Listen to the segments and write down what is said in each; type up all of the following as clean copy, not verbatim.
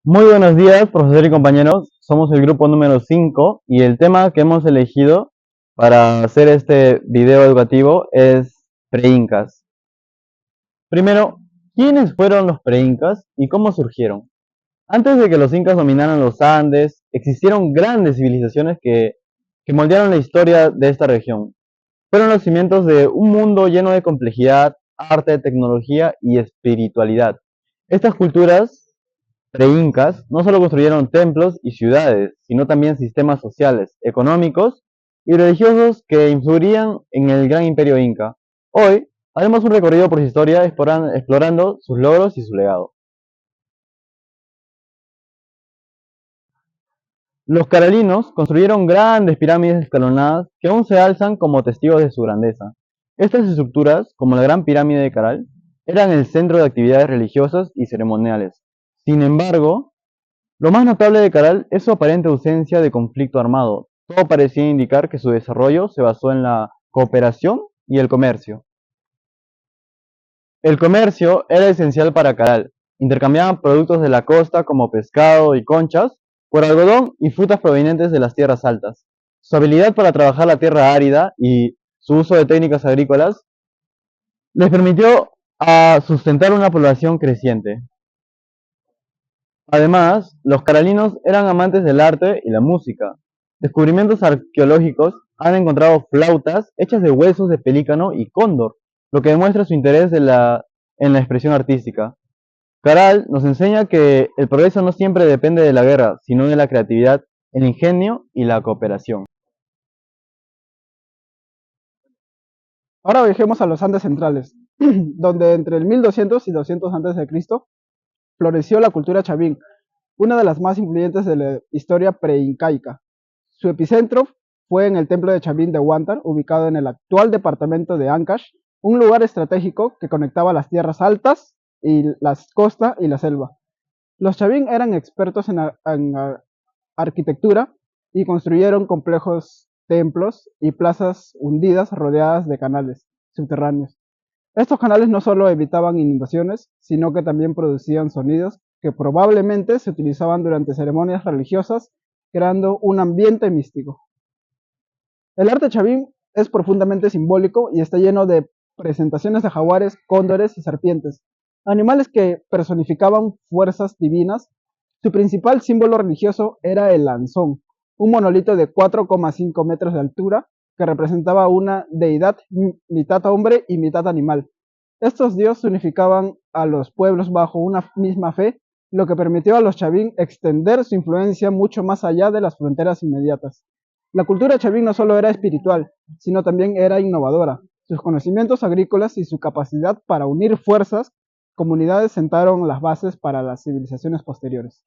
Muy buenos días, profesor y compañeros. Somos el grupo número 5 y el tema que hemos elegido para hacer este video educativo es preincas. Primero, ¿quiénes fueron los preincas y cómo surgieron? Antes de que los incas dominaran los Andes, existieron grandes civilizaciones que moldearon la historia de esta región. Fueron los cimientos de un mundo lleno de complejidad, arte, tecnología y espiritualidad. Estas culturas pre-incas no solo construyeron templos y ciudades, sino también sistemas sociales, económicos y religiosos que influirían en el gran imperio inca. Hoy haremos un recorrido por su historia explorando sus logros y su legado. Los carolinos construyeron grandes pirámides escalonadas que aún se alzan como testigos de su grandeza. Estas estructuras, como la Gran Pirámide de Caral, eran el centro de actividades religiosas y ceremoniales. Sin embargo, lo más notable de Caral es su aparente ausencia de conflicto armado. Todo parecía indicar que su desarrollo se basó en la cooperación y el comercio. El comercio era esencial para Caral. Intercambiaban productos de la costa como pescado y conchas por algodón y frutas provenientes de las tierras altas. Su habilidad para trabajar la tierra árida y su uso de técnicas agrícolas les permitió sustentar una población creciente. Además, los carolinos eran amantes del arte y la música. Descubrimientos arqueológicos han encontrado flautas hechas de huesos de pelícano y cóndor, lo que demuestra su interés en la expresión artística. Caral nos enseña que el progreso no siempre depende de la guerra, sino de la creatividad, el ingenio y la cooperación. Ahora viajemos a los Andes centrales, donde entre el 1200 y 200 a.C. floreció la cultura chavín, una de las más influyentes de la historia preincaica. Su epicentro fue en el templo de Chavín de Huántar, ubicado en el actual departamento de Ancash, un lugar estratégico que conectaba las tierras altas y las costas y la selva. Los chavín eran expertos en arquitectura y construyeron complejos templos y plazas hundidas rodeadas de canales subterráneos. Estos canales no solo evitaban inundaciones, sino que también producían sonidos que probablemente se utilizaban durante ceremonias religiosas, creando un ambiente místico. El arte chavín es profundamente simbólico y está lleno de presentaciones de jaguares, cóndores y serpientes, animales que personificaban fuerzas divinas. Su principal símbolo religioso era el lanzón, un monolito de 4,5 metros de altura que representaba una deidad mitad hombre y mitad animal. Estos dioses unificaban a los pueblos bajo una misma fe, lo que permitió a los chavín extender su influencia mucho más allá de las fronteras inmediatas. La cultura chavín no solo era espiritual, sino también era innovadora. Sus conocimientos agrícolas y su capacidad para unir fuerzas, comunidades sentaron las bases para las civilizaciones posteriores.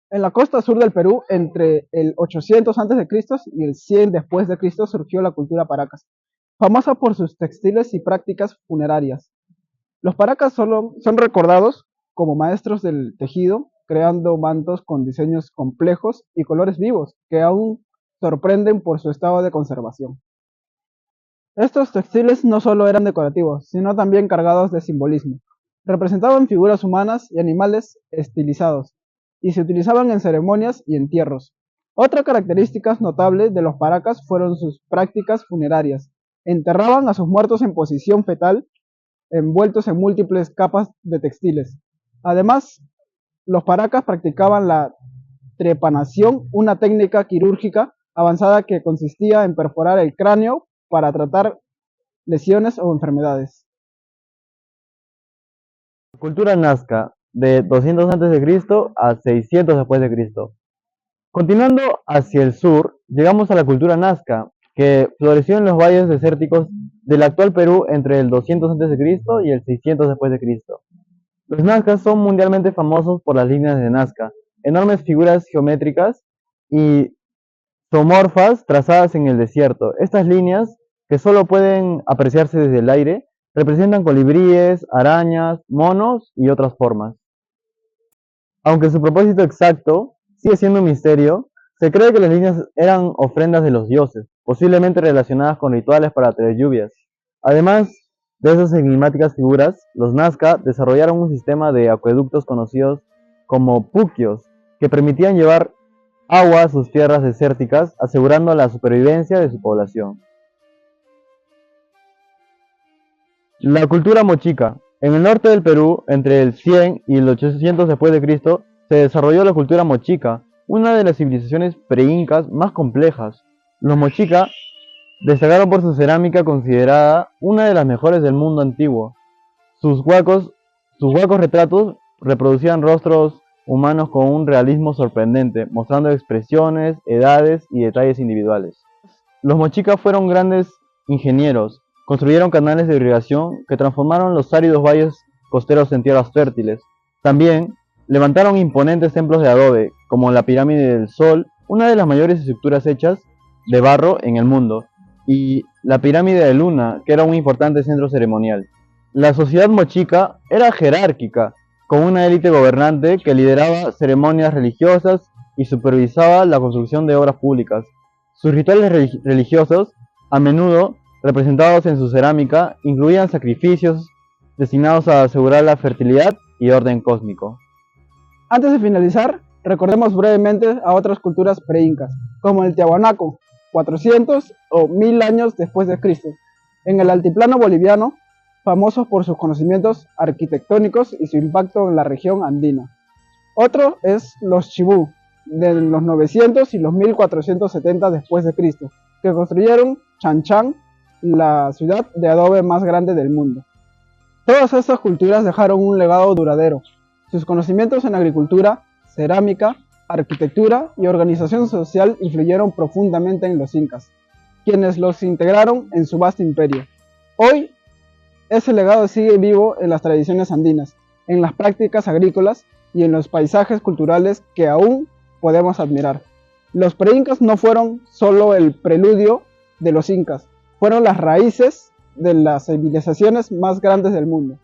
En la costa sur del Perú, entre el 800 a.C. y el 100 después de Cristo, surgió la cultura Paracas, famosa por sus textiles y prácticas funerarias. Los Paracas son recordados como maestros del tejido, creando mantos con diseños complejos y colores vivos que aún sorprenden por su estado de conservación. Estos textiles no solo eran decorativos, sino también cargados de simbolismo. Representaban figuras humanas y animales estilizados, y se utilizaban en ceremonias y entierros. Otra característica notable de los Paracas fueron sus prácticas funerarias. Enterraban a sus muertos en posición fetal, envueltos en múltiples capas de textiles. Además, los Paracas practicaban la trepanación, una técnica quirúrgica avanzada que consistía en perforar el cráneo para tratar lesiones o enfermedades. Cultura nazca, de 200 a.C. a 600 después de Cristo. Continuando hacia el sur, llegamos a la cultura nazca, que floreció en los valles desérticos del actual Perú entre el 200 a.C. y el 600 después de Cristo. Los nazcas son mundialmente famosos por las líneas de Nazca, enormes figuras geométricas y zoomorfas trazadas en el desierto. Estas líneas, que solo pueden apreciarse desde el aire, representan colibríes, arañas, monos y otras formas. Aunque su propósito exacto sigue siendo un misterio, se cree que las líneas eran ofrendas de los dioses, posiblemente relacionadas con rituales para traer lluvias. Además de esas enigmáticas figuras, los Nazca desarrollaron un sistema de acueductos conocidos como puquios, que permitían llevar agua a sus tierras desérticas, asegurando la supervivencia de su población. La cultura mochica. En el norte del Perú, entre el 100 y el 800 después de Cristo, se desarrolló la cultura mochica, una de las civilizaciones pre-incas más complejas. Los mochica destacaron por su cerámica considerada una de las mejores del mundo antiguo. Sus huacos retratos reproducían rostros humanos con un realismo sorprendente, mostrando expresiones, edades y detalles individuales. Los mochicas fueron grandes ingenieros, construyeron canales de irrigación que transformaron los áridos valles costeros en tierras fértiles. También levantaron imponentes templos de adobe, como la Pirámide del Sol, una de las mayores estructuras hechas de barro en el mundo, y la Pirámide de Luna, que era un importante centro ceremonial. La sociedad mochica era jerárquica, con una élite gobernante que lideraba ceremonias religiosas y supervisaba la construcción de obras públicas. Sus rituales religiosos, a menudo representados en su cerámica, incluían sacrificios destinados a asegurar la fertilidad y orden cósmico. Antes de finalizar, recordemos brevemente a otras culturas pre-incas, como el Tiahuanaco, 400 o 1000 años después de Cristo, en el altiplano boliviano, famosos por sus conocimientos arquitectónicos y su impacto en la región andina. Otro es los Chibú, de los 900 y los 1470 después de Cristo, que construyeron Chan, la ciudad de adobe más grande del mundo. Todas estas culturas dejaron un legado duradero. Sus conocimientos en agricultura, cerámica, arquitectura y organización social influyeron profundamente en los incas, quienes los integraron en su vasto imperio. Hoy, ese legado sigue vivo en las tradiciones andinas, en las prácticas agrícolas y en los paisajes culturales que aún podemos admirar. Los pre-incas no fueron solo el preludio de los incas, fueron las raíces de las civilizaciones más grandes del mundo.